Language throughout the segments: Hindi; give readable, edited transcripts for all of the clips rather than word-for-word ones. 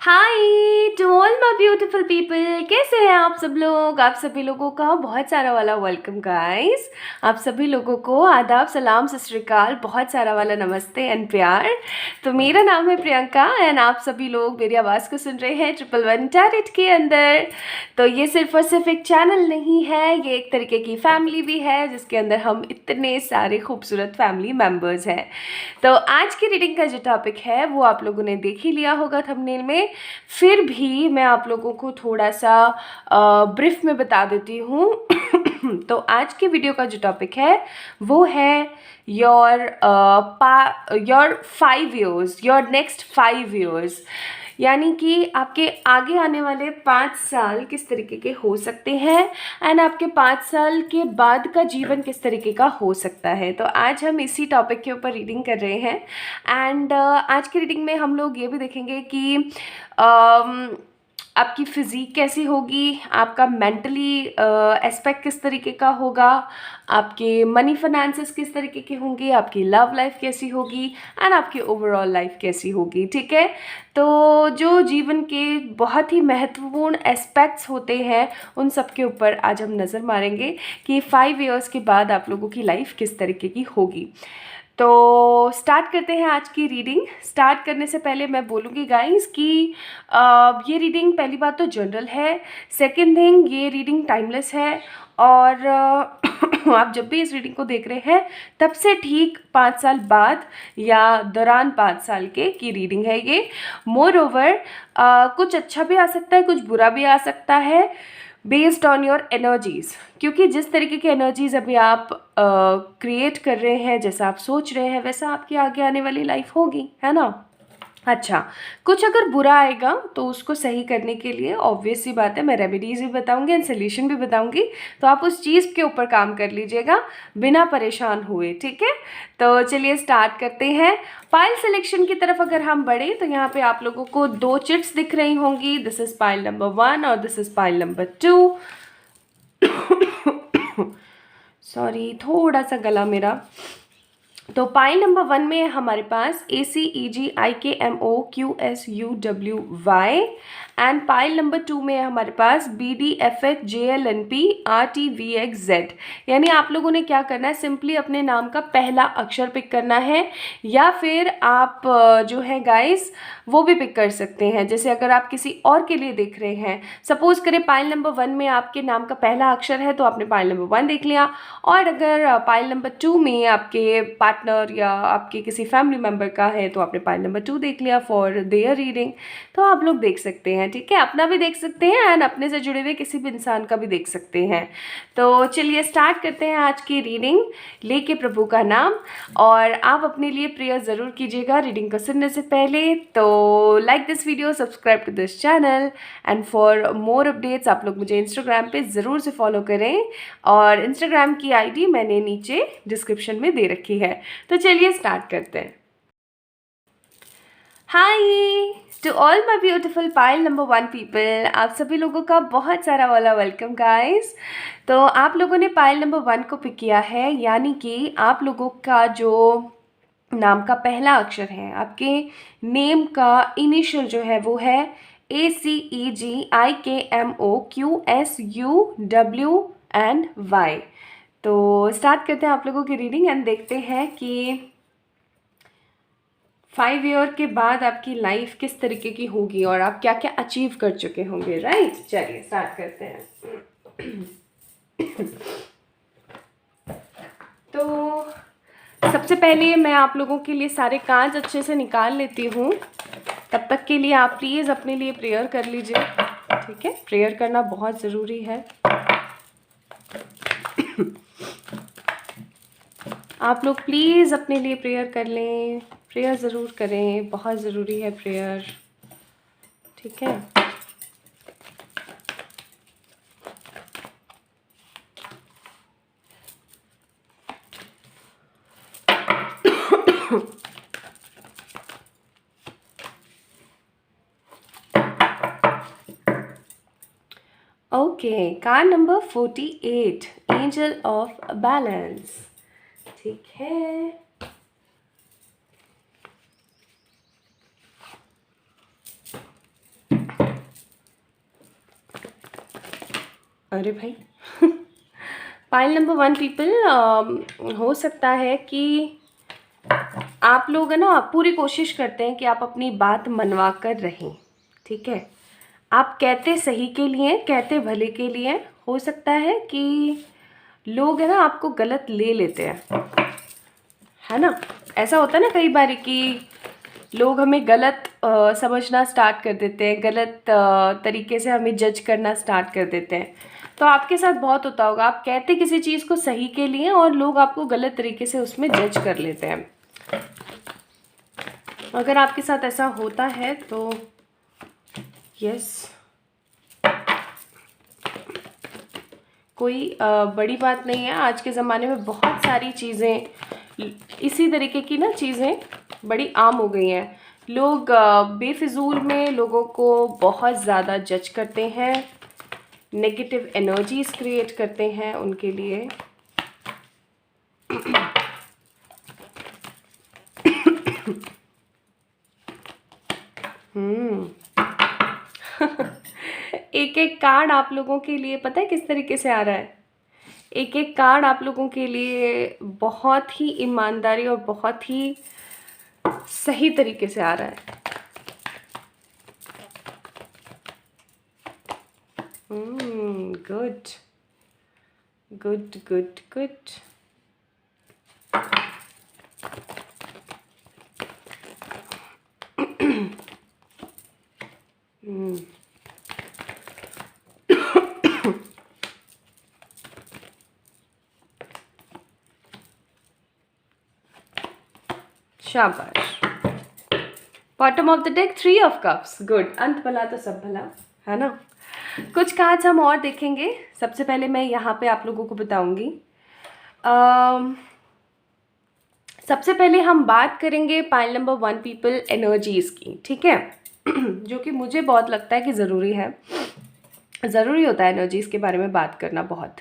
Hi to all my beautiful people, कैसे हैं आप सब लोग। आप सभी लोगों का बहुत सारा वाला वेलकम गाइस। आप सभी लोगों को आदाब, सलाम, सत श्री अकाल, बहुत सारा वाला नमस्ते एंड प्यार। तो मेरा नाम है प्रियंका एंड आप सभी लोग मेरी आवाज़ को सुन रहे हैं 111 टैरेट के अंदर। तो ये सिर्फ और सिर्फ एक चैनल नहीं है, ये एक तरीके की फैमिली भी है जिसके अंदर हम इतने सारे खूबसूरत फैमिली मेम्बर्स हैं। तो आज की रीडिंग का जो टॉपिक है वो आप लोगों ने देख ही लिया होगा थंबनेल में, फिर भी मैं आप लोगों को थोड़ा सा ब्रीफ में बता देती हूँ। तो आज के वीडियो का जो टॉपिक है वो है your 5 years, your next 5 years, यानी कि आपके आगे आने वाले 5 साल किस तरीके के हो सकते हैं एंड आपके 5 साल के बाद का जीवन किस तरीके का हो सकता है। तो आज हम इसी टॉपिक के ऊपर रीडिंग कर रहे हैं एंड आज की रीडिंग में हम लोग ये भी देखेंगे कि आपकी फ़िज़ीक कैसी होगी, आपका मेंटली एस्पेक्ट किस तरीके का होगा, आपके मनी फाइनेंसेस किस तरीके के होंगे, आपकी लव लाइफ कैसी होगी एंड आपकी ओवरऑल लाइफ कैसी होगी। ठीक है, तो जो जीवन के बहुत ही महत्वपूर्ण एस्पेक्ट्स होते हैं उन सब के ऊपर आज हम नज़र मारेंगे कि 5 years के बाद आप लोगों की लाइफ किस तरीके की होगी। तो स्टार्ट करते हैं आज की रीडिंग। स्टार्ट करने से पहले मैं बोलूँगी गाइस कि ये रीडिंग पहली बात तो जनरल है, सेकंड थिंग ये रीडिंग टाइमलेस है और आप जब भी इस रीडिंग को देख रहे हैं तब से ठीक 5 साल बाद या दौरान 5 साल के की रीडिंग है ये। मोर ओवर कुछ अच्छा भी आ सकता है, कुछ बुरा भी आ सकता है बेस्ड ऑन योर एनर्जीज़, क्योंकि जिस तरीके की एनर्जीज़ अभी आप क्रिएट कर रहे हैं, जैसा आप सोच रहे हैं वैसा आपकी आगे आने वाली लाइफ होगी, है ना। अच्छा, कुछ अगर बुरा आएगा तो उसको सही करने के लिए ऑब्वियस सी बात है मैं रेमेडीज़ भी बताऊंगी एंड सोल्यूशन भी बताऊंगी, तो आप उस चीज़ के ऊपर काम कर लीजिएगा बिना परेशान हुए। ठीक है, तो चलिए स्टार्ट करते हैं। पाइल सिलेक्शन की तरफ अगर हम बढ़े तो यहाँ पे आप लोगों को 2 चिट्स दिख रही होंगी। दिस इज़ पाइल नंबर 1 और this is pile number 2। Sorry, थोड़ा सा गला मेरा। तो पाइल नंबर 1 में हमारे पास ACEGIKMOQSUWY एंड पाइल नंबर 2 में हमारे पास BDFHJLNPRTVXZ। यानी आप लोगों ने क्या करना है, सिंपली अपने नाम का पहला अक्षर पिक करना है या फिर आप जो है गाइस वो भी पिक कर सकते हैं। जैसे अगर आप किसी और के लिए देख रहे हैं, सपोज करें पाइल नंबर 1 में आपके नाम का पहला अक्षर है तो आपने पाइल नंबर 1 देख लिया, और अगर पाइल नंबर 2 में आपके पार्टनर या आपके किसी फैमिली मेम्बर का है तो आपने पाइल नंबर 2 देख लिया फॉर देयर रीडिंग। तो आप लोग देख सकते हैं, ठीक है, अपना भी देख सकते हैं एंड अपने से जुड़े हुए किसी भी इंसान का भी देख सकते हैं। तो चलिए स्टार्ट करते हैं आज की रीडिंग लेके प्रभु का नाम। और आप अपने लिए प्रेयर ज़रूर कीजिएगा रीडिंग को सुनने से पहले। तो like this video, subscribe to this channel and for more updates आप लोग मुझे इंस्टाग्राम पे ज़रूर से फॉलो करें और इंस्टाग्राम की आईडी मैंने नीचे डिस्क्रिप्शन में दे रखी है। तो चलिए स्टार्ट करते हैं। Hi to all my beautiful pile number 1 people, आप सभी लोगों का बहुत सारा वाला वेलकम गाइस। तो आप लोगों ने पाइल नंबर 1 को पिक किया है, यानी कि आप लोगों का जो नाम का पहला अक्षर है, आपके नेम का इनिशियल जो है वो है ACEGIKMOQSUWY। तो स्टार्ट करते हैं आप लोगों की रीडिंग एंड देखते हैं कि 5 ईयर के बाद आपकी लाइफ किस तरीके की होगी और आप क्या क्या अचीव कर चुके होंगे। राइट, चलिए स्टार्ट करते हैं। तो सबसे पहले मैं आप लोगों के लिए सारे कांच अच्छे से निकाल लेती हूँ। तब तक के लिए आप प्लीज़ अपने लिए प्रेयर कर लीजिए। ठीक है, प्रेयर करना बहुत ज़रूरी है। आप लोग प्लीज़ अपने लिए प्रेयर कर लें, प्रेयर ज़रूर करें, बहुत ज़रूरी है प्रेयर। ठीक है, okay, card number 48, angel of balance. ठीक है, अरे भाई पाइल नंबर वन पीपल, हो सकता है कि आप लोग है ना पूरी कोशिश करते हैं कि आप अपनी बात मनवा कर रहें, ठीक है। आप कहते सही के लिए, कहते भले के लिए। हो सकता है कि लोग है ना आपको गलत ले लेते हैं, है ना। ऐसा होता है ना कई बार कि लोग हमें गलत समझना स्टार्ट कर देते हैं, गलत तरीके से हमें जज करना स्टार्ट कर देते हैं। तो आपके साथ बहुत होता होगा, आप कहते किसी चीज़ को सही के लिए और लोग आपको गलत तरीके से उसमें जज कर लेते हैं। अगर आपके साथ ऐसा होता है तो यस, कोई बड़ी बात नहीं है। आज के ज़माने में बहुत सारी चीज़ें, इसी तरीके की ना चीज़ें बड़ी आम हो गई हैं। लोग बेफिजूल में लोगों को बहुत ज़्यादा जज करते हैं, नेगेटिव एनर्जीज क्रिएट करते हैं उनके लिए। एक एक कार्ड आप लोगों के लिए पता है किस तरीके से आ रहा है। एक एक कार्ड आप लोगों के लिए बहुत ही ईमानदारी और बहुत ही सही तरीके से आ रहा है। Good good good good. शाबाश। Bottom of the deck 3 of cups. Good, अंत भला तो सब भला, है ना। कुछ कार्ड्स हम और देखेंगे। सबसे पहले मैं यहाँ पे आप लोगों को बताऊंगी, सबसे पहले हम बात करेंगे pile number one people energies की, ठीक है। जो कि मुझे बहुत लगता है कि ज़रूरी है, ज़रूरी होता है एनर्जीज के बारे में बात करना बहुत।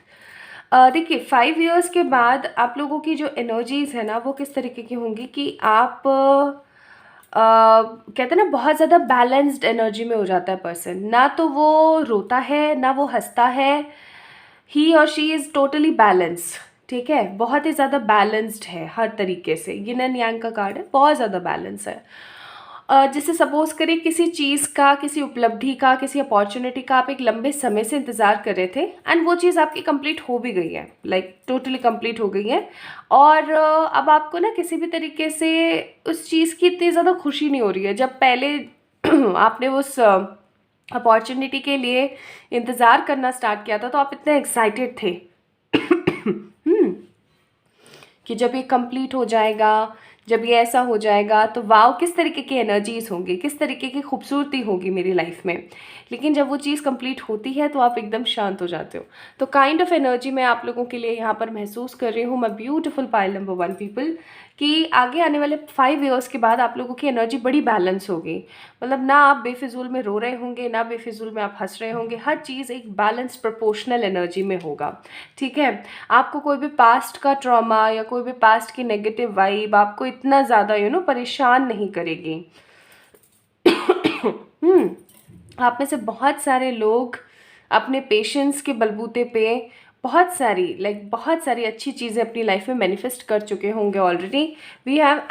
देखिए 5 इयर्स के बाद आप लोगों की जो एनर्जीज है ना वो किस तरीके की होंगी कि आप कहते हैं ना बहुत ज़्यादा बैलेंस्ड एनर्जी में हो जाता है पर्सन। ना तो वो रोता है ना वो हंसता है, ही और शी इज़ टोटली बैलेंस, ठीक है। बहुत ही ज़्यादा बैलेंस्ड है हर तरीके से। यिन एंड यांग का कार्ड है, बहुत ज़्यादा बैलेंस है। जैसे सपोज करिए किसी चीज़ का, किसी उपलब्धि का, किसी अपॉर्चुनिटी का आप एक लंबे समय से इंतज़ार कर रहे थे एंड वो चीज़ आपकी कंप्लीट हो भी गई है, लाइक टोटली कंप्लीट हो गई है। और अब आपको ना किसी भी तरीके से उस चीज़ की इतनी ज़्यादा खुशी नहीं हो रही है। जब पहले आपने उस अपॉर्चुनिटी के लिए इंतज़ार करना स्टार्ट किया था तो आप इतने एक्साइटेड थे कि जब ये कंप्लीट हो जाएगा, जब ये ऐसा हो जाएगा तो वाओ किस तरीके की एनर्जीज होंगी, किस तरीके की खूबसूरती होगी मेरी लाइफ में। लेकिन जब वो चीज़ कंप्लीट होती है तो आप एकदम शांत हो जाते हो। तो काइंड ऑफ एनर्जी मैं आप लोगों के लिए यहाँ पर महसूस कर रही हूँ, my beautiful pile number one people, कि आगे आने वाले 5 इयर्स के बाद आप लोगों की एनर्जी बड़ी बैलेंस होगी। मतलब ना आप बेफिजूल में रो रहे होंगे, ना बेफिजूल में आप हंस रहे होंगे, हर चीज़ एक बैलेंस प्रोपोर्शनल एनर्जी में होगा, ठीक है। आपको कोई भी पास्ट का ट्रॉमा या कोई भी पास्ट की नेगेटिव वाइब आपको इतना ज़्यादा परेशान नहीं करेगी। आप में से बहुत सारे लोग अपने पेशेंस के बलबूते पे बहुत सारी अच्छी चीज़ें अपनी लाइफ में मैनिफेस्ट कर चुके होंगे already. We have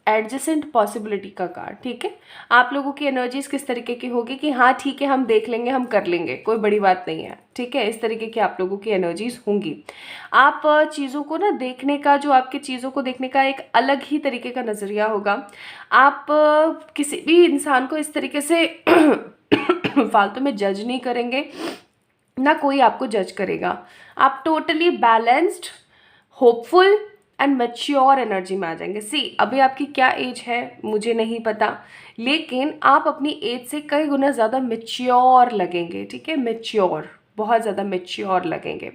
adjacent possibility का कार्ड, ठीक है। आप लोगों की एनर्जीज किस तरीके की होगी कि हाँ ठीक है हम देख लेंगे, हम कर लेंगे, कोई बड़ी बात नहीं है, ठीक है। इस तरीके की आप लोगों की एनर्जीज होंगी। आप चीज़ों को ना देखने का, जो आपके चीज़ों को देखने का एक अलग ही तरीके का नज़रिया होगा। आप किसी भी इंसान को इस तरीके से फालतू में जज नहीं करेंगे, ना कोई आपको जज करेगा। आप totally balanced, hopeful and mature energy में आ जाएंगे। सी अभी आपकी क्या एज है मुझे नहीं पता, लेकिन आप अपनी एज से कई गुना ज़्यादा मैच्योर लगेंगे, ठीक है। मैच्योर, बहुत ज़्यादा मैच्योर लगेंगे।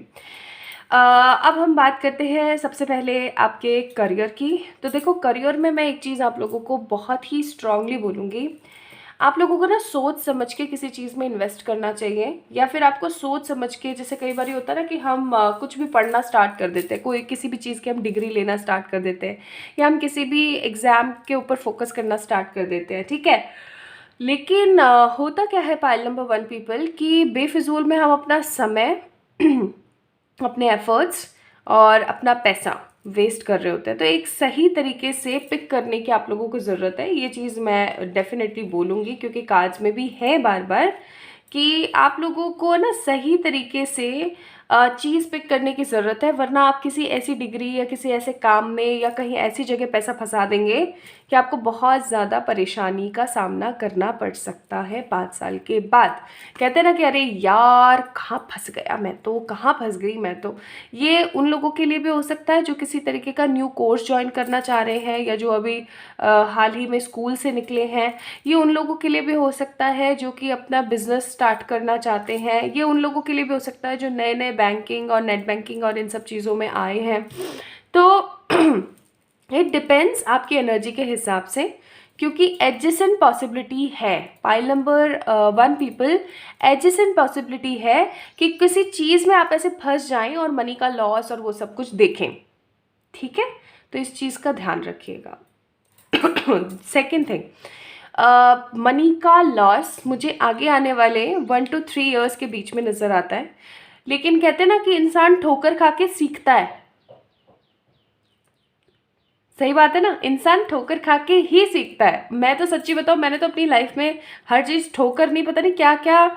अब हम बात करते हैं सबसे पहले आपके करियर की। तो देखो करियर में मैं एक चीज़ आप लोगों को बहुत ही स्ट्रांगली बोलूँगी, आप लोगों को ना सोच समझ के किसी चीज़ में इन्वेस्ट करना चाहिए। या फिर आपको सोच समझ के, जैसे कई बार होता है ना कि हम कुछ भी पढ़ना स्टार्ट कर देते हैं, कोई किसी भी चीज़ की हम डिग्री लेना स्टार्ट कर देते हैं, या हम किसी भी एग्ज़ाम के ऊपर फोकस करना स्टार्ट कर देते हैं, ठीक है। लेकिन होता क्या है पाइल नंबर वन पीपल कि बेफिजूल में हम अपना समय अपने एफर्ट्स और अपना पैसा वेस्ट कर रहे होते हैं। तो एक सही तरीके से पिक करने की आप लोगों को ज़रूरत है। ये चीज़ मैं डेफिनेटली बोलूँगी, क्योंकि कार्ड्स में भी है बार बार कि आप लोगों को ना सही तरीके से चीज़ पिक करने की ज़रूरत है, वरना आप किसी ऐसी डिग्री या किसी ऐसे काम में या कहीं ऐसी जगह पैसा फंसा देंगे कि आपको बहुत ज़्यादा परेशानी का सामना करना पड़ सकता है 5 साल के बाद। कहते हैं ना कि अरे यार कहाँ फंस गया मैं तो, कहाँ फंस गई मैं तो। ये उन लोगों के लिए भी हो सकता है जो किसी तरीके का न्यू कोर्स ज्वाइन करना चाह रहे हैं, या जो अभी हाल ही में स्कूल से निकले हैं। ये उन लोगों के लिए भी हो सकता है जो कि अपना बिजनेस स्टार्ट करना चाहते हैं। ये उन लोगों के लिए भी हो सकता है जो नए नए बैंकिंग और नेट बैंकिंग और इन सब चीज़ों में आए हैं। तो इट डिपेंड्स आपकी एनर्जी के हिसाब से, क्योंकि एडजेसेंट पॉसिबिलिटी है। Pile number 1 people, adjacent possibility है कि किसी चीज़ में आप ऐसे फंस जाएं और मनी का लॉस और वो सब कुछ देखें। ठीक है, तो इस चीज़ का ध्यान रखिएगा। सेकेंड थिंग, मनी का लॉस मुझे आगे आने वाले 1 to 3 ईयर्स के बीच में नज़र आता है। लेकिन कहते हैं ना कि इंसान ठोकर खा के सीखता है। सही बात है ना, इंसान ठोकर खा के ही सीखता है। मैं तो सच्ची बताऊँ, मैंने तो अपनी लाइफ में हर चीज़ ठोकर नहीं, पता नहीं क्या क्या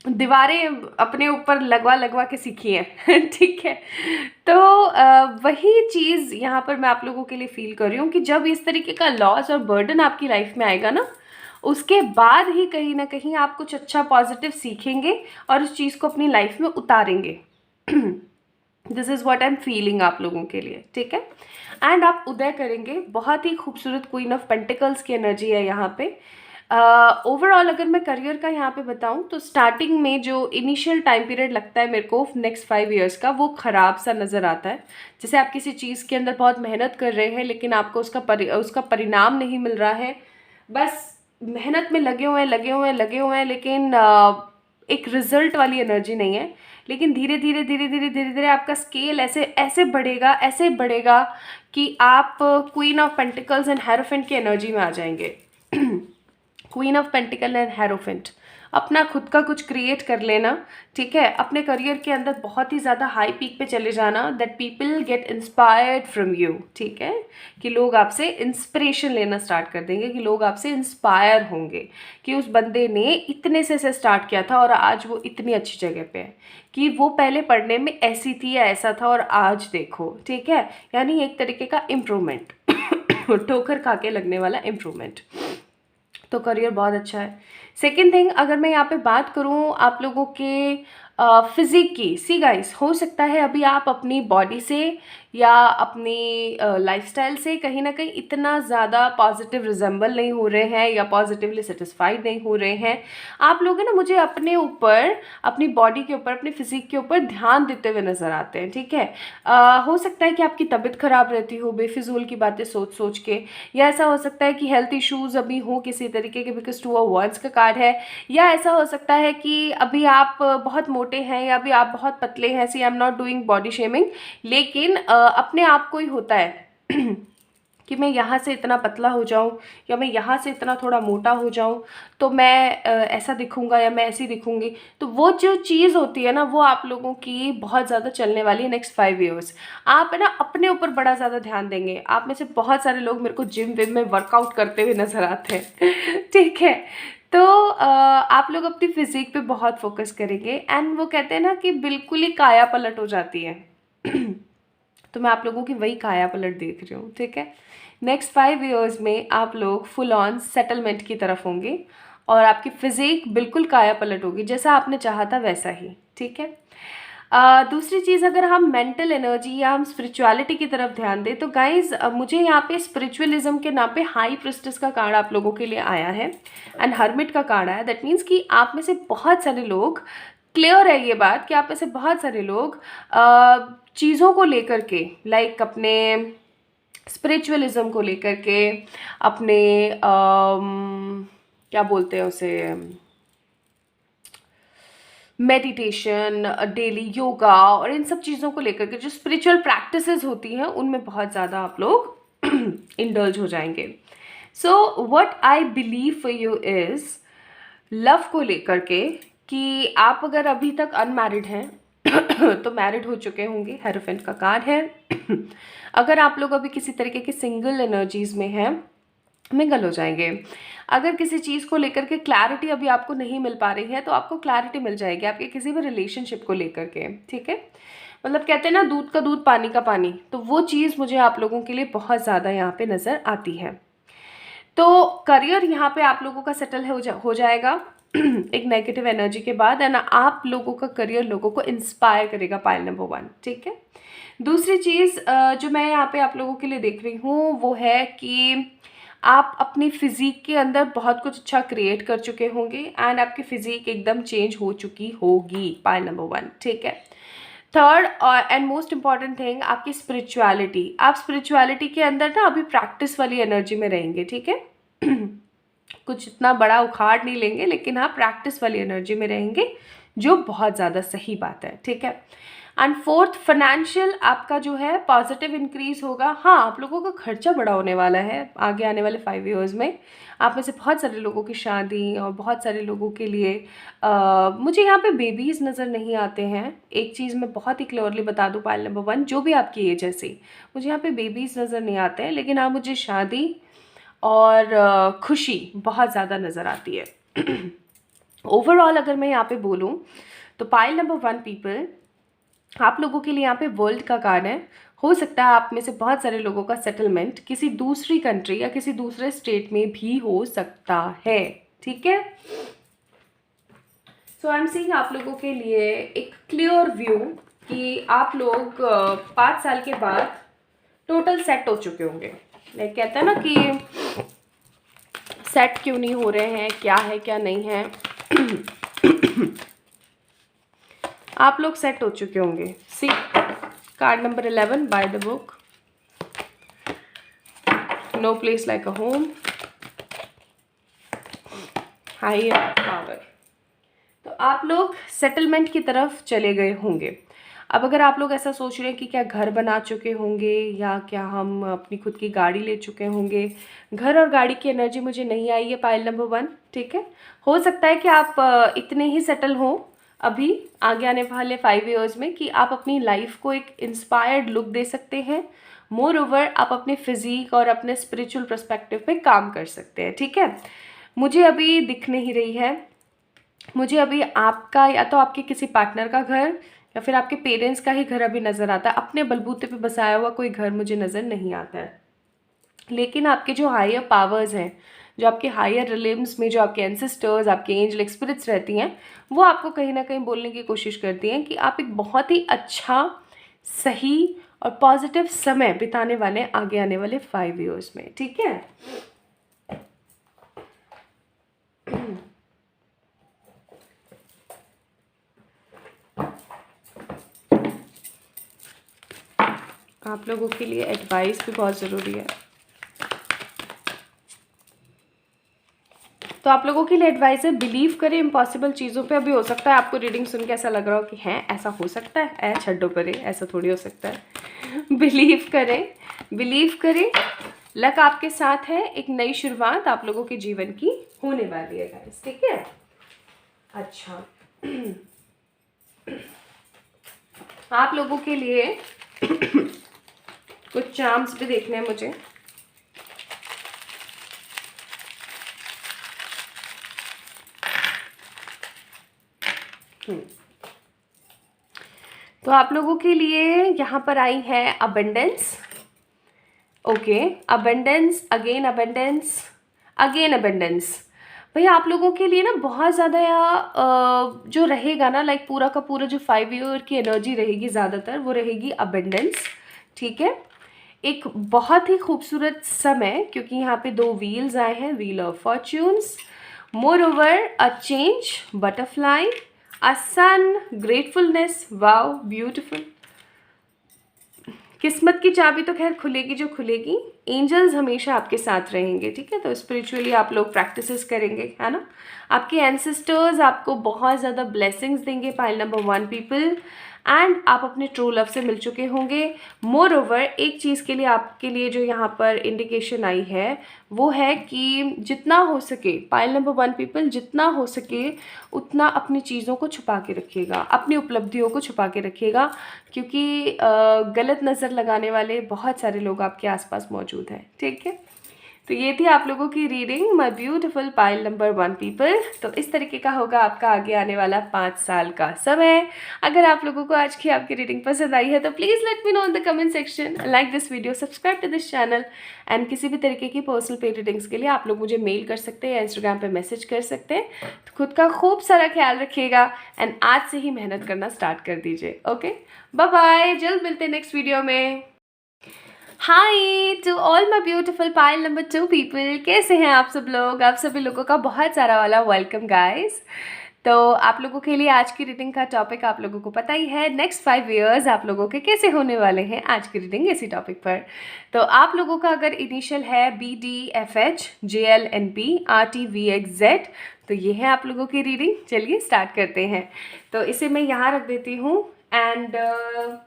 दीवारें अपने ऊपर लगवा लगवा के सीखी हैं। ठीक है, तो वही चीज़ यहाँ पर मैं आप लोगों के लिए फील कर रही हूँ कि जब इस तरीके का लॉस और बर्डन आपकी लाइफ में आएगा ना, उसके बाद ही कहीं ना कहीं आप कुछ अच्छा पॉजिटिव सीखेंगे और उस चीज़ को अपनी लाइफ में उतारेंगे। This is what I am feeling आप लोगों के लिए। ठीक है, एंड आप उदय करेंगे। बहुत ही खूबसूरत क्वीन ऑफ पेंटिकल्स की एनर्जी है यहाँ पे। ओवरऑल अगर मैं करियर का यहाँ पे बताऊँ तो स्टार्टिंग में जो इनिशियल टाइम पीरियड लगता है मेरे को नेक्स्ट 5 ईयर्स का, वो ख़राब सा नज़र आता है। जैसे आप किसी चीज़ के अंदर बहुत मेहनत कर रहे हैं लेकिन आपको उसका परिणाम नहीं मिल रहा है। बस मेहनत में लगे हुए हैं लेकिन एक रिजल्ट वाली एनर्जी नहीं है। लेकिन धीरे धीरे धीरे धीरे धीरे धीरे आपका स्केल ऐसे बढ़ेगा कि आप queen of pentacles and hierophant की एनर्जी में आ जाएंगे। Queen of pentacle and hierophant, अपना खुद का कुछ क्रिएट कर लेना। ठीक है, अपने करियर के अंदर बहुत ही ज़्यादा हाई पीक पे चले जाना, that people get inspired from you. ठीक है, कि लोग आपसे इंस्पिरेशन लेना स्टार्ट कर देंगे, कि लोग आपसे इंस्पायर होंगे कि उस बंदे ने इतने से स्टार्ट किया था और आज वो इतनी अच्छी जगह पे है, कि वो पहले पढ़ने में ऐसी थी या ऐसा था और आज देखो। ठीक है, यानी एक तरीके का इम्प्रूवमेंट, ठोकर खा के लगने वाला इम्प्रूवमेंट। तो करियर बहुत अच्छा है। सेकेंड थिंग, अगर मैं यहाँ पे बात करूँ आप लोगों के फिज़िक की, सी गाइस, हो सकता है अभी आप अपनी बॉडी से या अपनी लाइफस्टाइल से कहीं ना कहीं इतना ज़्यादा पॉजिटिव रिजेंबल नहीं हो रहे हैं या पॉजिटिवली सेटिस्फाइड नहीं हो रहे हैं। आप लोग है ना, मुझे अपने ऊपर, अपनी बॉडी के ऊपर, अपनी फिज़िक के ऊपर ध्यान देते हुए नज़र आते हैं। ठीक है, हो सकता है कि आपकी तबीयत ख़राब रहती हो बेफिजूल की बातें सोच सोच के, या ऐसा हो सकता है कि हेल्थ इश्यूज़ अभी हो किसी तरीके के, बिकॉज 2 of Wands का कार्ड है। या ऐसा हो सकता है कि अभी आप बहुत मोटे हैं या अभी आप बहुत पतले हैं। See I am not doing body shaming, लेकिन अपने आप को ही होता है कि मैं यहाँ से इतना पतला हो जाऊँ या मैं यहाँ से इतना थोड़ा मोटा हो जाऊँ तो मैं ऐसा दिखूँगा या मैं ऐसी दिखूँगी। तो वो जो चीज़ होती है ना, वो आप लोगों की बहुत ज़्यादा चलने वाली है नेक्स्ट 5 ईयर्स। आप है ना अपने ऊपर बड़ा ज़्यादा ध्यान देंगे। आप में से बहुत सारे लोग मेरे को जिम विम में वर्कआउट करते हुए नज़र आते हैं। ठीक है, तो आप लोग अपनी फिजिक पे बहुत फोकस करेंगे, एंड वो कहते हैं ना कि बिल्कुल ही काया पलट हो जाती है। तो मैं आप लोगों की वही काया पलट देख रही हूँ। ठीक है, नेक्स्ट 5 ईयर्स में आप लोग फुल ऑन सेटलमेंट की तरफ होंगे और आपकी फिजिक बिल्कुल काया पलट होगी, जैसा आपने चाहा था वैसा ही। ठीक है, दूसरी चीज़, अगर हम मेंटल एनर्जी या हम स्पिरिचुअलिटी की तरफ ध्यान दें तो गाइज मुझे यहाँ पे स्पिरिचुअलिज्म के नाम पे हाई प्रिस्टेस का कार्ड आप लोगों के लिए आया है एंड हर्मिट का कार्ड आया। दैट मीन्स कि आप में से बहुत सारे लोग, क्लियर है ये बात कि आप में से बहुत सारे लोग चीज़ों को लेकर के, लाइक अपने स्पिरिचुअलिज्म को लेकर के, अपने क्या बोलते हैं उसे, मेडिटेशन, डेली योगा और इन सब चीज़ों को लेकर के जो स्पिरिचुअल प्रैक्टिसेस होती हैं उनमें बहुत ज़्यादा आप लोग इंडल्ज हो जाएंगे। So what I believe for you is love को लेकर के, कि आप अगर अभी तक अनमैरिड हैं तो मैरिड हो चुके होंगे, हेरोफेंट का कार्ड है। अगर आप लोग अभी किसी तरीके की सिंगल एनर्जीज में हैं, मिंगल हो जाएंगे। अगर किसी चीज़ को लेकर के क्लैरिटी अभी आपको नहीं मिल पा रही है तो आपको क्लैरिटी मिल जाएगी आपके किसी भी रिलेशनशिप को लेकर के, ठीक है। मतलब कहते हैं ना, दूध का दूध पानी का पानी, तो वो चीज़ मुझे आप लोगों के लिए बहुत ज़्यादा यहाँ पे नज़र आती है। तो करियर यहाँ पे आप लोगों का सेटल हो जाएगा एक नेगेटिव एनर्जी के बाद, है ना। आप लोगों का करियर लोगों को इंस्पायर करेगा, पाइल नंबर 1, ठीक है। दूसरी चीज़ जो मैं यहाँ पे आप लोगों के लिए देख रही हूँ वो है कि आप अपनी फिजिक के अंदर बहुत कुछ अच्छा क्रिएट कर चुके होंगे एंड आपकी फिजिक एकदम चेंज हो चुकी होगी, पाइल नंबर 1, ठीक है। Third and most important thing, आपकी स्पिरिचुअलिटी। आप स्पिरिचुअलिटी के अंदर ना अभी प्रैक्टिस वाली एनर्जी में रहेंगे, ठीक है। कुछ इतना बड़ा उखाड़ नहीं लेंगे, लेकिन हाँ प्रैक्टिस वाली एनर्जी में रहेंगे, जो बहुत ज़्यादा सही बात है, ठीक है। एंड फोर्थ, फाइनेंशियल आपका जो है पॉजिटिव इंक्रीज होगा। हाँ, आप लोगों का खर्चा बड़ा होने वाला है आगे आने वाले 5 इयर्स में। आप में से बहुत सारे लोगों की शादी और बहुत सारे लोगों के लिए मुझे यहाँ पे बेबीज़ नज़र नहीं आते हैं। एक चीज़ मैं बहुत ही क्लियरली बता दूँ, पाइल नंबर 1, जो भी आपकी एज है से, मुझे यहाँ पे बेबीज़ नज़र नहीं आते हैं, लेकिन हाँ मुझे शादी और खुशी बहुत ज़्यादा नज़र आती है। ओवरऑल अगर मैं यहाँ पे बोलूँ तो पाइल नंबर 1 पीपल, आप लोगों के लिए यहाँ पे वर्ल्ड का कार्ड है। हो सकता है आप में से बहुत सारे लोगों का सेटलमेंट किसी दूसरी कंट्री या किसी दूसरे स्टेट में भी हो सकता है, ठीक है। सो आई एम सीइंग आप लोगों के लिए एक क्लियर व्यू कि आप लोग 5 साल के बाद टोटल सेट हो चुके होंगे। लाइक कहते हैं ना कि सेट क्यों नहीं हो रहे हैं, क्या है क्या नहीं है। आप लोग सेट हो चुके होंगे। C card number 11, by the book, no place like a home, higher power. तो आप लोग सेटलमेंट की तरफ चले गए होंगे। अब अगर आप लोग ऐसा सोच रहे हैं कि क्या घर बना चुके होंगे या क्या हम अपनी खुद की गाड़ी ले चुके होंगे, घर और गाड़ी की एनर्जी मुझे नहीं आई है, पाइल नंबर 1, ठीक है। हो सकता है कि आप इतने ही सेटल हों अभी आगे आने वाले 5 इयर्स में कि आप अपनी लाइफ को एक इंस्पायर्ड लुक दे सकते हैं। मोर ओवर आप अपने फिजिक और अपने स्पिरिचुअल पर्सपेक्टिव पे काम कर सकते हैं, ठीक है। मुझे अभी दिख नहीं रही है, मुझे अभी आपका या तो आपके किसी पार्टनर का घर या फिर आपके पेरेंट्स का ही घर अभी नज़र आता है। अपने बलबूते पे बसाया हुआ कोई घर मुझे नज़र नहीं आता है। लेकिन आपके जो हायर पावर्स हैं, जो आपके हायर रिलिम्स में जो आपके एंसेस्टर्स, आपके एंजलिक स्पिरिट्स रहती हैं, वो आपको कहीं ना कहीं बोलने की कोशिश करती हैं कि आप एक बहुत ही अच्छा, सही और पॉजिटिव समय बिताने वाले आगे आने वाले 5 इयर्स में, ठीक है। आप लोगों के लिए एडवाइस भी बहुत ज़रूरी है। तो आप लोगों के लिए एडवाइस है, बिलीव करें इम्पॉसिबल चीज़ों पे। अभी हो सकता है आपको रीडिंग सुन के ऐसा लग रहा हो कि हैं ऐसा हो सकता है, छड्डो परे, ऐसा थोड़ी हो सकता है। बिलीव करें, बिलीव करें, लक आपके साथ है। एक नई शुरुआत आप लोगों के जीवन की होने वाली है गाइस, ठीक है। अच्छा, आप लोगों के लिए कुछ चार्म्स भी देखने हैं मुझे। तो आप लोगों के लिए यहाँ पर आई है abundance, okay, abundance, again abundance, again abundance. भैया आप लोगों के लिए ना बहुत ज़्यादा जो रहेगा ना, लाइक पूरा का पूरा जो 5 ईयर की एनर्जी रहेगी ज़्यादातर, वो रहेगी अबंडेंस, ठीक है। एक बहुत ही खूबसूरत समय, क्योंकि यहाँ पे 2 व्हील्स आए हैं, wheel of fortunes, moreover a change, butterfly, a sun, gratefulness, wow beautiful. किस्मत की चाबी तो खैर खुलेगी जो खुलेगी, एंजल्स हमेशा आपके साथ रहेंगे, ठीक है। तो स्पिरिचुअली आप लोग प्रैक्टिसेस करेंगे, है ना। आपके एंसेस्टर्स आपको बहुत ज़्यादा ब्लेसिंग्स देंगे, पाइल नंबर 1 पीपल। एंड आप अपने ट्रू लव से मिल चुके होंगे। मोर ओवर एक चीज़ के लिए आपके लिए जो यहाँ पर इंडिकेशन आई है वो है कि जितना हो सके, पाइल नंबर 1 पीपल, जितना हो सके उतना अपनी चीज़ों को छुपा के रखिएगा, अपनी उपलब्धियों को छुपा के रखिएगा, क्योंकि गलत नज़र लगाने वाले बहुत सारे लोग आपके आसपास मौजूद हैं। ठीक है, तो ये थी आप लोगों की reading my beautiful pile number 1 people. तो इस तरीके का होगा आपका आगे आने वाला 5 साल का समय। अगर आप लोगों को आज की आपकी रीडिंग पसंद आई है तो please let me know in the comment section, like this video, subscribe to this channel. And किसी भी तरीके की पर्सनल पे रीडिंग्स के लिए आप लोग मुझे मेल कर सकते हैं या इंस्टाग्राम पर मैसेज कर सकते हैं। तो खुद का खूब सारा ख्याल रखिएगा एंड आज से ही मेहनत करना स्टार्ट कर दीजिए। ओके, बाय बाय, जल्द मिलते हैं नेक्स्ट वीडियो में। Hi to all my beautiful pile number 2 people, कैसे हैं आप सब लोग? आप सभी लोगों का बहुत सारा वाला वेलकम गाइस। तो आप लोगों के लिए आज की रीडिंग का टॉपिक आप लोगों को पता ही है, नेक्स्ट 5 ईयर्स आप लोगों के कैसे होने वाले हैं। आज की रीडिंग इसी टॉपिक पर। तो आप लोगों का अगर इनिशियल है BDFH JLNP RTVXZ तो ये है आप लोगों की रीडिंग। चलिए स्टार्ट करते हैं। तो इसे मैं यहाँ रख देती हूँ and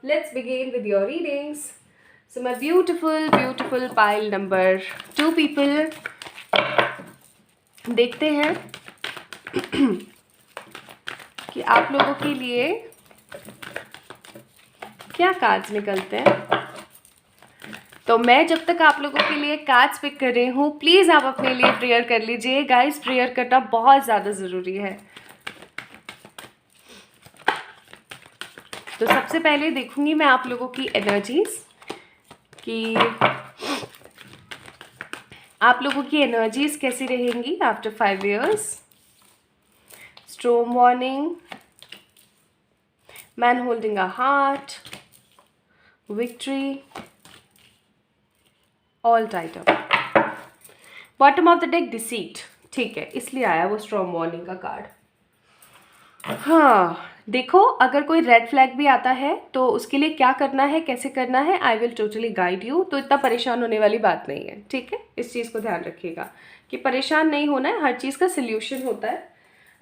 let's begin with your readings. So my beautiful pile number 2 people, देखते हैं कि आप लोगों के लिए क्या कार्ड्स निकलते हैं। तो मैं जब तक आप लोगों के लिए कार्ड्स पिक कर रही हूँ, प्लीज़ आप अपने लिए प्रेयर कर लीजिए गाइस। प्रेयर करना बहुत ज़्यादा ज़रूरी है। तो सबसे पहले देखूंगी मैं आप लोगों की एनर्जीज कि आप लोगों की एनर्जीज कैसी रहेंगी after 5 years। Storm warning, man holding a heart, victory, all tight up, bottom of the deck deceit. ठीक है, इसलिए आया वो स्टॉर्म वार्निंग का कार्ड। हाँ देखो, अगर कोई रेड फ्लैग भी आता है तो उसके लिए क्या करना है, कैसे करना है, I will totally guide you. तो इतना परेशान होने वाली बात नहीं है। ठीक है, इस चीज़ को ध्यान रखिएगा कि परेशान नहीं होना है, हर चीज़ का सल्यूशन होता है।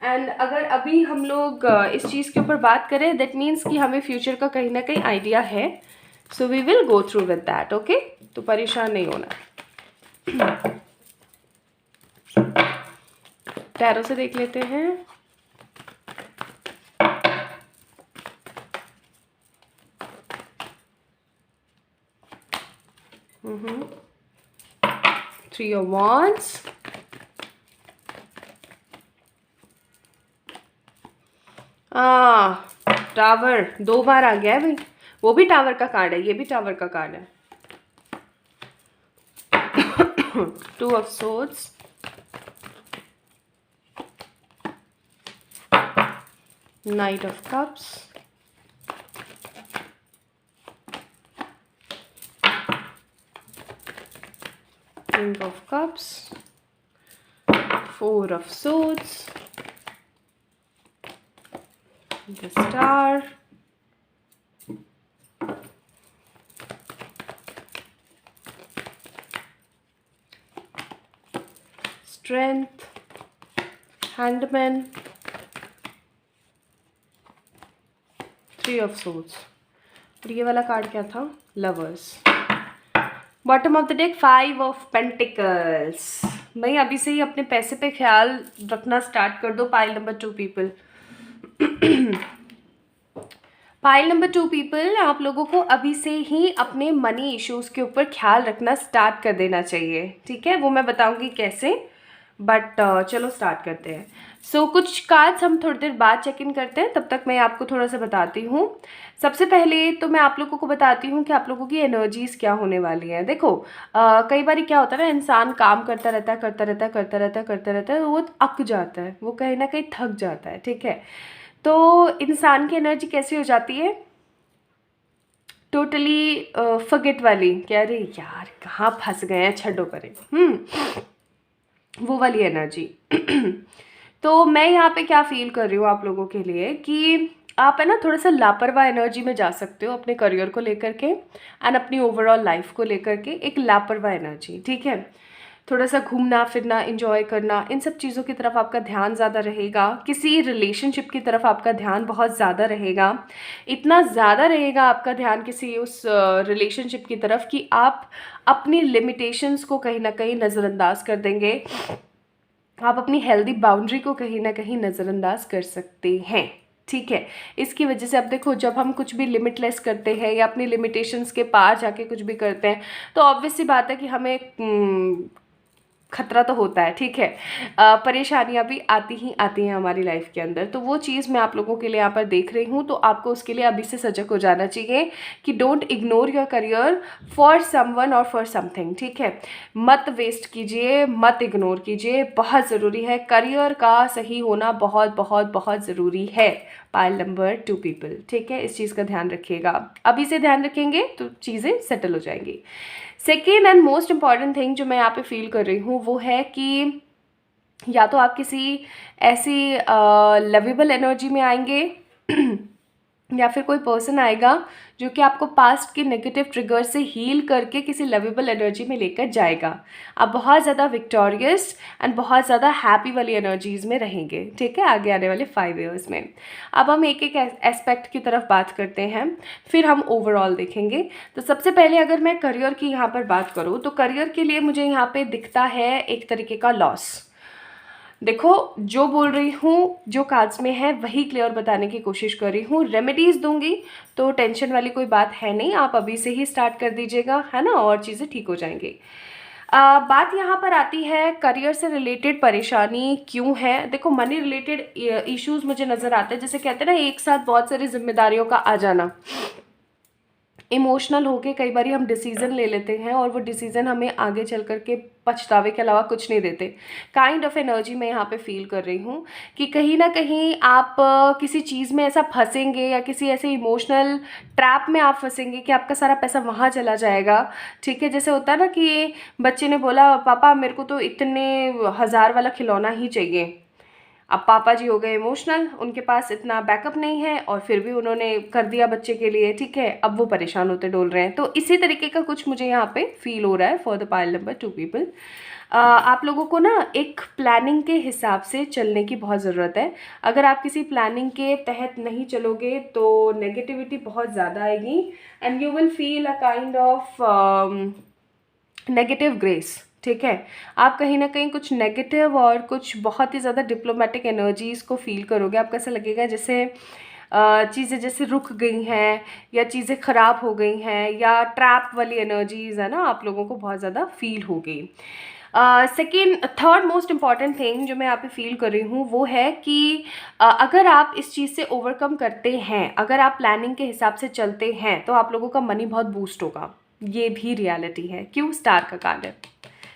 एंड अगर अभी हम लोग इस चीज़ के ऊपर बात करें, दैट मीन्स कि हमें फ्यूचर का कहीं ना कहीं आइडिया है। So we will go through with that. Okay, तो परेशान नहीं होना। टैरो से देख लेते हैं। Three of Wands, टावर 2 बार आ गया है भाई। वो भी टावर का कार्ड है, ये भी टावर का कार्ड है। 2 of Swords, Knight of Cups, King of Cups, 4 of Swords, the Star, Strength, Hangman, 3 of Swords। और ये वाला कार्ड क्या था? Lovers। Bottom of the deck 5 of Pentacles। भाई अभी से ही अपने पैसे पे ख्याल रखना स्टार्ट कर दो pile number 2 people. Pile number 2 people, आप लोगों को अभी से ही अपने मनी इश्यूज़ के ऊपर ख्याल रखना स्टार्ट कर देना चाहिए। ठीक है, वो मैं बताऊंगी कैसे, बट चलो स्टार्ट करते हैं। सो कुछ कार्ड्स हम थोड़ी देर बाद चेक इन करते हैं, तब तक मैं आपको थोड़ा सा बताती हूँ। सबसे पहले तो मैं आप लोगों को बताती हूँ कि आप लोगों की एनर्जीज़ क्या होने वाली हैं। देखो कई बार क्या होता है ना, इंसान काम करता रहता है, वो अक जाता है, वो कहीं ना कहीं थक जाता है। ठीक है, तो इंसान की एनर्जी कैसी हो जाती है, टोटली फगेट वाली, क्या अरे यार कहाँ फंस गए हैं, छड्डो परे, वो वाली एनर्जी। तो मैं यहाँ पे क्या फील कर रही हूँ आप लोगों के लिए कि आप है ना थोड़ा सा लापरवाह एनर्जी में जा सकते हो अपने करियर को लेकर के एंड अपनी ओवरऑल लाइफ को लेकर के, एक लापरवाह एनर्जी। ठीक है, थोड़ा सा घूमना फिरना, इंजॉय करना, इन सब चीज़ों की तरफ आपका ध्यान ज़्यादा रहेगा। किसी रिलेशनशिप की तरफ आपका ध्यान बहुत ज़्यादा रहेगा। इतना ज़्यादा रहेगा आपका ध्यान किसी उस रिलेशनशिप की तरफ कि आप अपनी लिमिटेशंस को कहीं ना कहीं नज़रअंदाज कर देंगे। आप अपनी हेल्दी बाउंड्री को कहीं ना कहीं नज़रअंदाज कर सकते हैं। ठीक है, इसकी वजह से अब देखो, जब हम कुछ भी लिमिटलेस करते हैं या अपनी लिमिटेशंस के पार जाके कुछ भी करते हैं, तो ऑब्वियस सी बात है कि हमें खतरा तो होता है। ठीक है, परेशानियां भी आती ही आती हैं हमारी लाइफ के अंदर। तो वो चीज़ मैं आप लोगों के लिए यहाँ पर देख रही हूँ, तो आपको उसके लिए अभी से सजग हो जाना चाहिए कि don't ignore your career for someone और फॉर समथिंग। ठीक है, मत वेस्ट कीजिए, मत इग्नोर कीजिए, बहुत ज़रूरी है। करियर का सही होना बहुत बहुत बहुत ज़रूरी है। पाइल नंबर 2 पीपल, ठीक है, इस चीज़ का ध्यान रखिएगा। अभी से ध्यान रखेंगे तो चीज़ें सेटल हो जाएंगी। Second and most important thing जो मैं यहाँ पे फील कर रही हूँ वो है कि या तो आप किसी ऐसी लवेबल एनर्जी में आएंगे या फिर कोई पर्सन आएगा जो कि आपको पास्ट के नेगेटिव ट्रिगर से हील करके किसी लवेबल एनर्जी में लेकर जाएगा। आप बहुत ज़्यादा विक्टोरियस एंड बहुत ज़्यादा हैप्पी वाली एनर्जीज़ में रहेंगे। ठीक है, आगे आने वाले 5 ईयर्स में। अब हम एक एक एस्पेक्ट की तरफ बात करते हैं, फिर हम ओवरऑल देखेंगे। तो सबसे पहले अगर मैं करियर की यहाँ पर बात करूँ तो करियर के लिए मुझे यहाँ पे दिखता है एक तरीके का लॉस। देखो, जो बोल रही हूँ, जो कार्ड्स में है वही क्लियर बताने की कोशिश कर रही हूँ। रेमेडीज़ दूंगी तो टेंशन वाली कोई बात है नहीं, आप अभी से ही स्टार्ट कर दीजिएगा, है ना, और चीज़ें ठीक हो जाएंगी। बात यहाँ पर आती है करियर से रिलेटेड परेशानी क्यों है। देखो, मनी रिलेटेड इश्यूज मुझे नज़र आते हैं, जैसे कहते हैं ना, एक साथ बहुत सारी जिम्मेदारियों का आ जाना। इमोशनल होके कई बार हम डिसीज़न ले लेते हैं और वो डिसीज़न हमें आगे चल कर के पछतावे के अलावा कुछ नहीं देते। काइंड ऑफ एनर्जी मैं यहाँ पे फील कर रही हूँ कि कहीं ना कहीं आप किसी चीज़ में ऐसा फंसेंगे या किसी ऐसे इमोशनल ट्रैप में आप फंसेंगे कि आपका सारा पैसा वहाँ चला जाएगा। ठीक है, जैसे होता है ना कि बच्चे ने बोला, पापा मेरे को तो इतने 1000 वाला खिलौना ही चाहिए। अब पापा जी हो गए इमोशनल, उनके पास इतना बैकअप नहीं है और फिर भी उन्होंने कर दिया बच्चे के लिए। ठीक है, अब वो परेशान होते डोल रहे हैं। तो इसी तरीके का कुछ मुझे यहाँ पे फील हो रहा है for the pile number 2 people. आप लोगों को ना एक प्लानिंग के हिसाब से चलने की बहुत ज़रूरत है। अगर आप किसी प्लानिंग के तहत नहीं चलोगे तो नेगेटिविटी बहुत ज़्यादा आएगी and you will feel a kind of negative grace. ठीक है, आप कहीं ना कहीं कुछ नेगेटिव और कुछ बहुत ही ज़्यादा डिप्लोमेटिक एनर्जीज़ को फील करोगे। आपको ऐसा लगेगा जैसे चीज़ें जैसे रुक गई हैं या चीज़ें ख़राब हो गई हैं या ट्रैप वाली एनर्जीज़ है ना, आप लोगों को बहुत ज़्यादा फील हो गई। थर्ड मोस्ट इम्पॉर्टेंट थिंग जो मैं यहाँ पे फील कर रही हूँ वो है कि अगर आप इस चीज़ से ओवरकम करते हैं, अगर आप प्लानिंग के हिसाब से चलते हैं तो आप लोगों का मनी बहुत बूस्ट होगा। ये भी रियलिटी है। क्यों? स्टार का कार्ड है।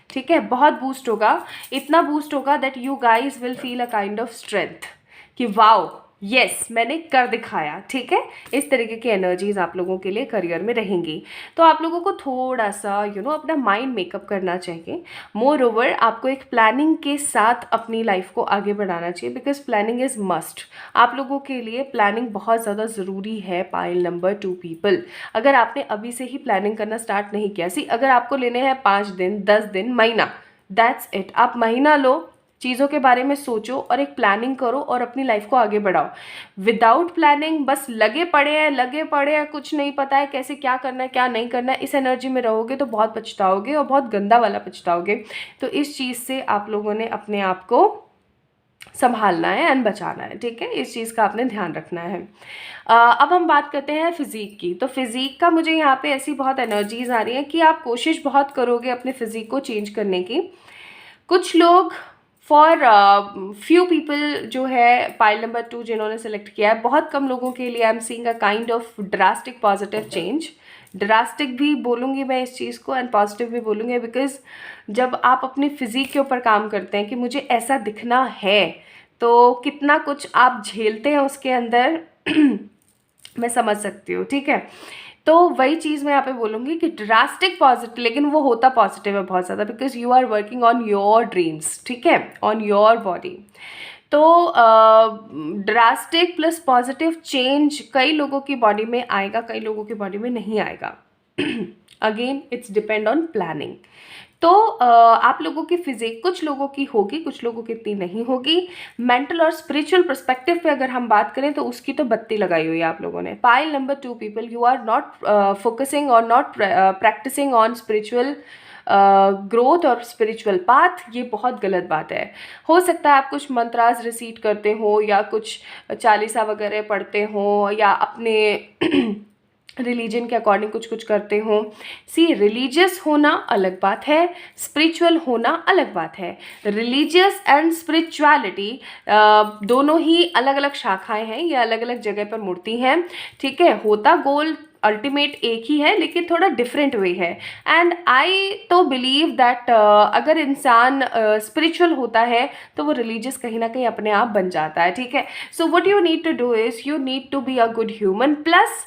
ठीक है, बहुत बूस्ट होगा, इतना बूस्ट होगा that you guys will feel a kind of strength कि वाओ यस मैंने कर दिखाया। ठीक है, इस तरीके की एनर्जीज आप लोगों के लिए करियर में रहेंगी। तो आप लोगों को थोड़ा सा अपना माइंड मेकअप करना चाहिए। मोर ओवर आपको एक प्लानिंग के साथ अपनी लाइफ को आगे बढ़ाना चाहिए, बिकॉज प्लानिंग इज मस्ट। आप लोगों के लिए प्लानिंग बहुत ज़्यादा ज़रूरी है पाइल नंबर 2 पीपल। अगर आपने अभी से ही प्लानिंग करना स्टार्ट नहीं किया, अगर आपको लेने हैं 5 दिन 10 दिन महीना, दैट्स इट। आप महीना लो, चीज़ों के बारे में सोचो और एक प्लानिंग करो और अपनी लाइफ को आगे बढ़ाओ। विदाउट प्लानिंग बस लगे पड़े हैं, कुछ नहीं पता है कैसे क्या करना है क्या नहीं करना है, इस एनर्जी में रहोगे तो बहुत पछताओगे और बहुत गंदा वाला पछताओगे। तो इस चीज़ से आप लोगों ने अपने आप को संभालना है एंड बचाना है। ठीक है, इस चीज़ का आपने ध्यान रखना है। अब हम बात करते हैं फिज़ीक की। तो फिज़ीक का मुझे यहाँ पे ऐसी बहुत एनर्जीज आ रही हैं कि आप कोशिश बहुत करोगे अपने फिज़ीक को चेंज करने की। कुछ लोग फॉर फ्यू पीपल जो है पाइल नंबर 2 जिन्होंने सेलेक्ट किया है, बहुत कम लोगों के लिए I am seeing a kind of drastic positive change. Drastic भी बोलूँगी मैं इस चीज़ को एंड पॉजिटिव भी बोलूँगी, बिकॉज जब आप अपनी फिज़ीक के ऊपर काम करते हैं कि मुझे ऐसा दिखना है, तो कितना कुछ आप झेलते हैं उसके अंदर मैं समझ सकती हूँ। ठीक है, तो वही चीज़ मैं यहाँ पे बोलूँगी कि ड्रास्टिक पॉजिटिव, लेकिन वो होता पॉजिटिव है बहुत ज़्यादा, because you are working on your dreams. ठीक है, ऑन योर बॉडी। तो ड्रास्टिक प्लस पॉजिटिव चेंज कई लोगों की बॉडी में आएगा, कई लोगों की बॉडी में नहीं आएगा। Again it's depend on planning. तो आप लोगों की फिजिक कुछ लोगों की होगी, कुछ लोगों की इतनी नहीं होगी। मेंटल और स्पिरिचुअल पर्सपेक्टिव पे अगर हम बात करें तो उसकी तो बत्ती लगाई हुई है आप लोगों ने। Pile number 2 people, you are not focusing और not practicing on spiritual growth और स्पिरिचुअल पाथ। ये बहुत गलत बात है। हो सकता है आप कुछ मंत्रास रिसीट करते हो या कुछ चालीसा वगैरह पढ़ते हो या अपने रिलीजन के अकॉर्डिंग कुछ कुछ करते हो। सी, रिलीजियस होना अलग बात है, स्पिरिचुअल होना अलग बात है। रिलीजियस एंड स्पिरिचुअलिटी दोनों ही अलग अलग शाखाएं हैं, ये अलग अलग जगह पर मुड़ती हैं, ठीक है। होता गोल अल्टीमेट एक ही है लेकिन थोड़ा डिफरेंट वे है। एंड आई तो बिलीव दैट अगर इंसान स्पिरिचुअल होता है तो वो रिलीजियस कहीं ना कहीं अपने आप बन जाता है, ठीक है। So what you need to do is you need to be a good human. Plus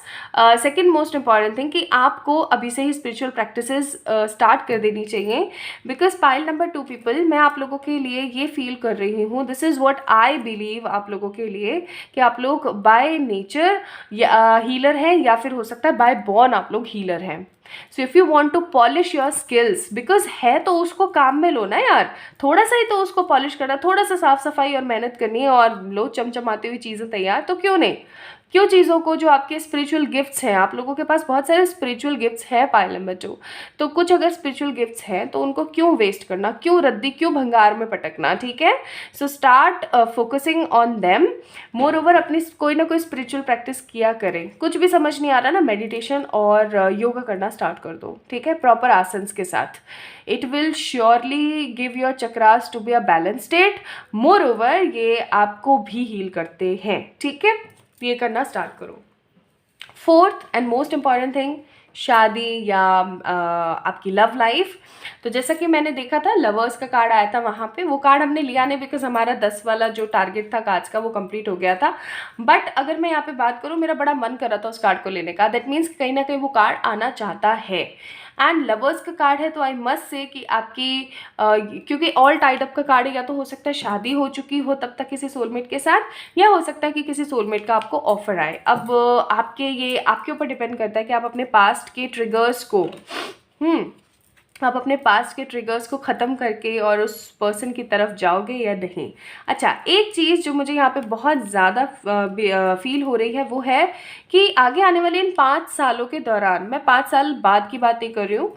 second most important thing कि आपको अभी से ही स्पिरिचुअल प्रैक्टिसेस स्टार्ट कर देनी चाहिए। बिकॉज पाइल नंबर 2 पीपल, मैं आप लोगों के लिए ये फील कर रही हूँ, this is what I believe आप लोगों के लिए, कि आप लोग बाय नेचर हीलर हैं या फिर हो सकता है बाय बॉर्न आप लोग हीलर हैं। So if you want to polish your skills, because है तो उसको काम में लो ना यार, थोड़ा सा ही तो उसको पॉलिश करना, थोड़ा सा साफ सफाई और मेहनत करनी है और लो चमचमाती हुई चीज़ें तैयार, तो क्यों नहीं। क्यों चीज़ों को, जो आपके स्पिरिचुअल गिफ्ट्स हैं, आप लोगों के पास बहुत सारे स्पिरिचुअल गिफ्ट्स हैं पाइल नंबर 2, तो कुछ अगर स्पिरिचुअल गिफ्ट्स हैं तो उनको क्यों वेस्ट करना, क्यों रद्दी, क्यों भंगार में पटकना, ठीक है। So start focusing on them. More over अपनी कोई ना कोई स्पिरिचुअल प्रैक्टिस किया करें। कुछ भी समझ नहीं आ रहा ना, मेडिटेशन और योगा करना स्टार्ट कर दो, ठीक है, प्रॉपर आसन्स के साथ। It will surely give your chakras to be a balance state. Moreover ये आपको भी हील करते हैं, ठीक है, ये करना स्टार्ट करो। Fourth and most important thing, शादी या आपकी लव लाइफ। तो जैसा कि मैंने देखा था लवर्स का कार्ड आया था, वहाँ पे वो कार्ड हमने लिया नहीं बिकॉज हमारा 10 वाला जो टारगेट था कार्ड्स का वो कंप्लीट हो गया था। बट अगर मैं यहाँ पे बात करूँ, मेरा बड़ा मन कर रहा था उस कार्ड को लेने का। दैट मीन्स कहीं ना कहीं वो कार्ड आना चाहता है। एंड लवर्स का कार्ड है तो आई मस्ट से कि आपकी क्योंकि ऑल टाइड अप का कार्ड है, या तो हो सकता है शादी हो चुकी हो तब तक किसी सोलमेट के साथ, या हो सकता है कि किसी सोलमेट का आपको ऑफर आए। अब आपके ऊपर डिपेंड करता है कि आप अपने पास्ट के ट्रिगर्स को आप अपने पास्ट के ट्रिगर्स को ख़त्म करके और उस पर्सन की तरफ जाओगे या नहीं। अच्छा, एक चीज़ जो मुझे यहाँ पे बहुत ज़्यादा फील हो रही है वो है कि आगे आने वाले इन 5 सालों के दौरान, मैं 5 साल बाद की बात नहीं कर रही हूँ,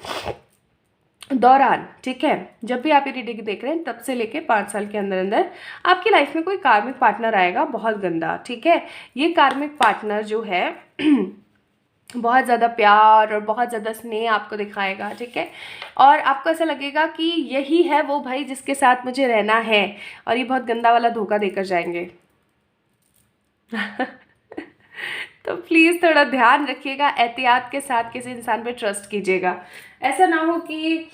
दौरान, ठीक है, जब भी आप ये रीडिंग देख रहे हैं तब से लेके 5 साल के अंदर अंदर आपकी लाइफ में कोई कार्मिक पार्टनर आएगा, बहुत गंदा, ठीक है। ये कार्मिक पार्टनर जो है बहुत ज़्यादा प्यार और बहुत ज़्यादा स्नेह आपको दिखाएगा, ठीक है। और आपको ऐसा लगेगा कि यही है वो भाई जिसके साथ मुझे रहना है, और ये बहुत गंदा वाला धोखा देकर जाएंगे। तो प्लीज़ थोड़ा ध्यान रखिएगा, एहतियात के साथ किसी इंसान पे ट्रस्ट कीजिएगा। ऐसा ना हो कि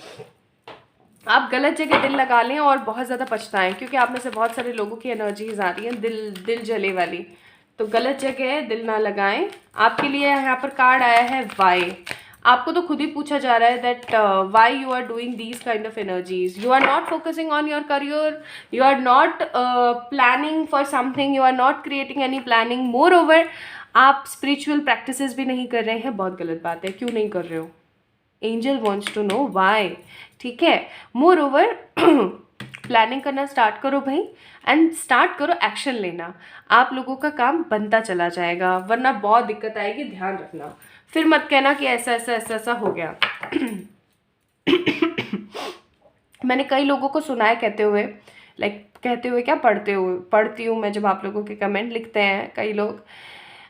आप गलत जगह दिल लगा लें और बहुत ज़्यादा पछताएं, क्योंकि आप में से बहुत सारे लोगों की एनर्जीज आ रही हैं दिल जले वाली। तो गलत जगह दिल ना लगाएं। आपके लिए यहाँ पर कार्ड आया है वाई। आपको तो खुद ही पूछा जा रहा है that why you are doing these kind of energies. You are not focusing on your career, you are not planning for something, you are not creating any planning. Moreover आप स्पिरिचुअल प्रैक्टिसेस भी नहीं कर रहे हैं, बहुत गलत बात है, क्यों नहीं कर रहे हो। Angel wants to know why, ठीक है। मोर ओवर प्लानिंग करना स्टार्ट करो भाई, एंड स्टार्ट करो एक्शन लेना। आप लोगों का काम बनता चला जाएगा, वरना बहुत दिक्कत आएगी, ध्यान रखना। फिर मत कहना कि ऐसा ऐसा ऐसा ऐसा हो गया। मैंने कई लोगों को सुना है कहते हुए, कहते हुए क्या, पढ़ती हूँ मैं जब आप लोगों के कमेंट लिखते हैं कई लोग,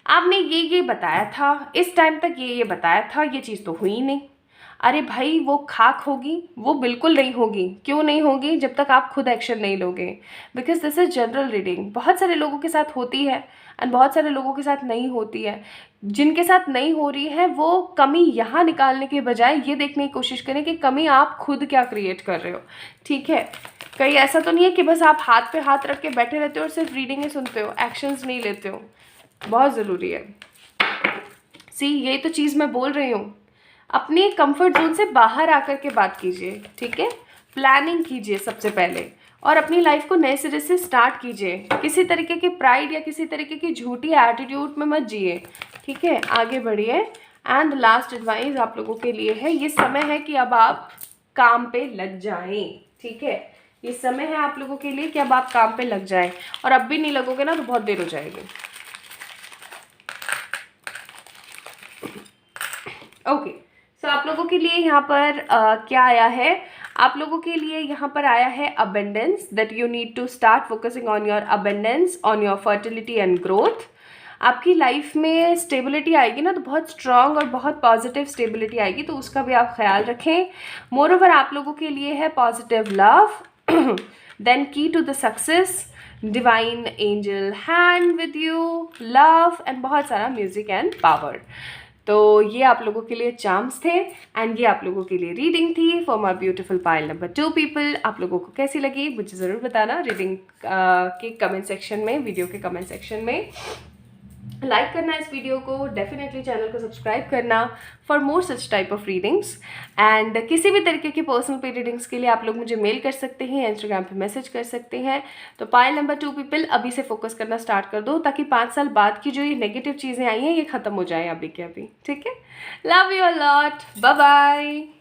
आपने ये बताया था, इस टाइम तक ये बताया था, ये चीज़ तो हुई नहीं। अरे भाई वो खाक होगी, वो बिल्कुल नहीं होगी। क्यों नहीं होगी? जब तक आप खुद एक्शन नहीं लोगे। Because this is general reading, बहुत सारे लोगों के साथ होती है एंड बहुत सारे लोगों के साथ नहीं होती है। जिनके साथ नहीं हो रही है वो कमी यहाँ निकालने के बजाय ये देखने की कोशिश करें कि कमी आप खुद क्या क्रिएट कर रहे हो, ठीक है। कहीं ऐसा तो नहीं है कि बस आप हाथ पे हाथ रख के बैठे रहते हो और सिर्फ रीडिंग ही सुनते हो, एक्शंस नहीं लेते हो। बहुत ज़रूरी है। सी, यही तो चीज़ मैं बोल रही हूँ, अपने कंफर्ट जोन से बाहर आकर के बात कीजिए, ठीक है। प्लानिंग कीजिए सबसे पहले, और अपनी लाइफ को नए सिरे से स्टार्ट कीजिए। किसी तरीके की प्राइड या किसी तरीके की झूठी एटीट्यूड में मत जिए, ठीक है। आगे बढ़िए। एंड लास्ट एडवाइस आप लोगों के लिए है, ये समय है कि अब आप काम पे लग जाएं। ठीक है, ये समय है आप लोगों के लिए कि अब आप काम पे लग जाएं, और अब भी नहीं लगोगे ना तो बहुत देर हो जाएगी। ओके, सो आप लोगों के लिए यहाँ पर क्या आया है, आप लोगों के लिए यहाँ पर आया है abundance, that you need to start focusing on your abundance, on your fertility and growth. आपकी लाइफ में स्टेबिलिटी आएगी ना तो बहुत स्ट्रांग और बहुत पॉजिटिव स्टेबिलिटी आएगी, तो उसका भी आप ख्याल रखें। मोर ओवर आप लोगों के लिए है positive love, then key to the success, divine angel hand with you, love and बहुत सारा म्यूजिक एंड पावर। तो ये आप लोगों के लिए चार्म्स थे, एंड ये आप लोगों के लिए रीडिंग थी for my beautiful pile number 2 people. आप लोगों को कैसी लगी मुझे ज़रूर बताना रीडिंग के कमेंट सेक्शन में, वीडियो के कमेंट सेक्शन में। लाइक करना इस वीडियो को, डेफिनेटली चैनल को सब्सक्राइब करना for more such type of readings. And किसी भी तरीके की पर्सनल पे रीडिंग्स के लिए आप लोग मुझे मेल कर सकते हैं, इंस्टाग्राम पे मैसेज कर सकते हैं। तो पाइल नंबर 2 पीपल अभी से फोकस करना स्टार्ट कर दो, ताकि 5 साल बाद की जो ये नेगेटिव चीज़ें आई हैं ये ख़त्म हो जाएं अभी के अभी। ठीक है, love you a lot, bye bye.